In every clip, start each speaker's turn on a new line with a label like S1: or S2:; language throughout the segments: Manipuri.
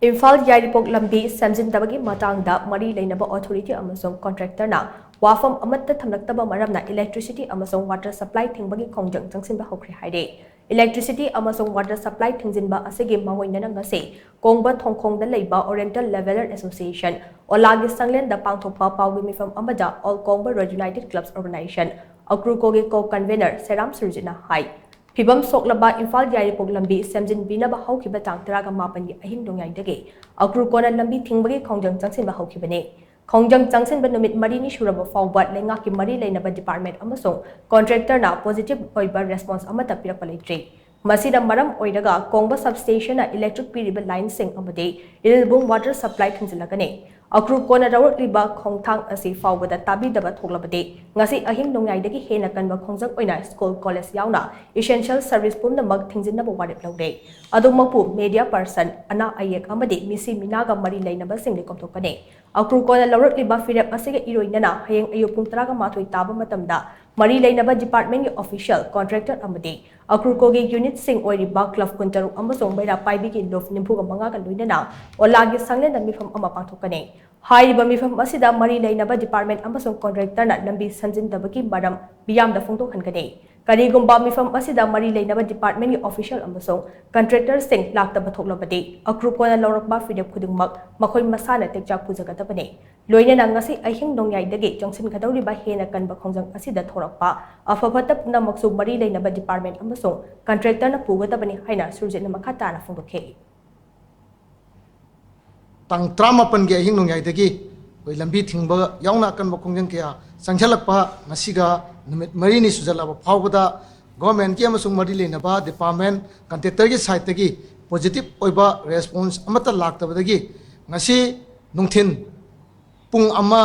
S1: Imphal Yairipok lambi shemjindabagi matangda mari leinaba authority amasung contractor na wapham amatta thamlaktaba maramna electricity amasung water supply Thingbagi Khongjang Changsinba Houkhre hairi electricity amasung water supply Thingjinba asigi mahoinana ngase kongba thongkhongda leiba Oriental Leveler Association olagi sanglenda pangthokpa pawgi mifam amada all kongba United Clubs Organization akrukogi co-convener Seram Surjina hai Pibam soklaba Imphal Yairipok lambi shemjindabinaba haukiba tang taraga mapangi ahing dongyai akrukona lambi Thingbagi Khongjang Changsinba haukibane Khongjang Changsinba numit marini suraba fawba lengaki mari leinaba department amasung contractor na positive oiba response amata pirakpa leitre masida maram oiraga kongba substation na electric piriba line sing amade ilbung water supply thingsilagane akrukona rawakliba khongthang asi fawbada tabidaba thoklabade ngasi ahing nongyai hena kanba khongjang oina school college yauna essential service pumnamak thingjinnaba warep lawre adumakpu media person ana ayek amade misi minaga mari leinaba singli komthokane akrukona lawrakliba firep asiga iroinana hayeng ayupung taraga mathoi taba matamda mari leinaba department official contractor amade akrukogi unit sing oiriba club kuntaru amasung baira paibigi lof nimpuga manga ka loinana olagi sanglenda mifam ama pangthokane hairiba mifam asida mari leinaba department amasung contractor na lambi shemjindabagi maram biyamda phongtokhankane karigumba mifam asida mari leinaba department official amasung contractor sing laktaba thoklabade akrukona lawrakba fidep khudungmak makhoi masana tekjak pujagadabane loinana ngasi ahing nongyai dagi jongsin kadawriba hena kanba khongjang asida thorakpa afabata punamaksu mari leinaba department amasung contractor na pugadabani haina surjena makhata na phongdokhe
S2: tang tramapan ge hing nongyai dagi oi lambi thingba yauna kan ba khongjang kya sangchalakpa ngasiga numit mari ni sujalaba phawbada government ki amasung mari leinaba department contractor gi side tagi positive oiba response amata laktabadagi ngasi nungthin pung ama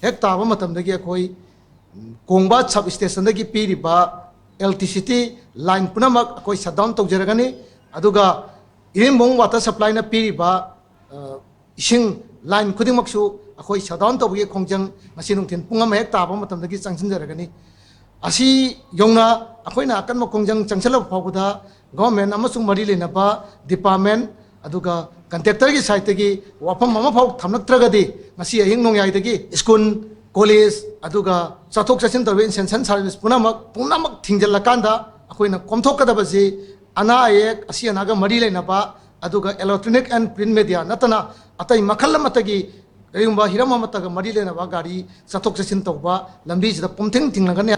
S2: hek taba matam dagi akhoi kongba sub station dagi piriba electricity line punamak akhoi shutdown tawjaragani aduga irimbong water supply na piriba ising line khudingmaksu akhoi shutdown tawgi khongjang ngasi nungthin pung ama hek taba matam dagi changsinjaragani asi yongna akhoi na kan ma khongjang changchala phawda government amasung mari leinaba department aduga contractor gi side tagi wapham mama phau thamlaktagadi ngasi ahing nongyai dagi school college aduga chathok chasin tabe essential service punamak thingjalakanda akhoi na komthokadabasi ana ayek asi anaga mari leinaba aduga electronic and print media natana atai makhal matagi kayumba hirama mataga mari leinaba gari chathok chasin tawba lambi sida pumthing thinglagane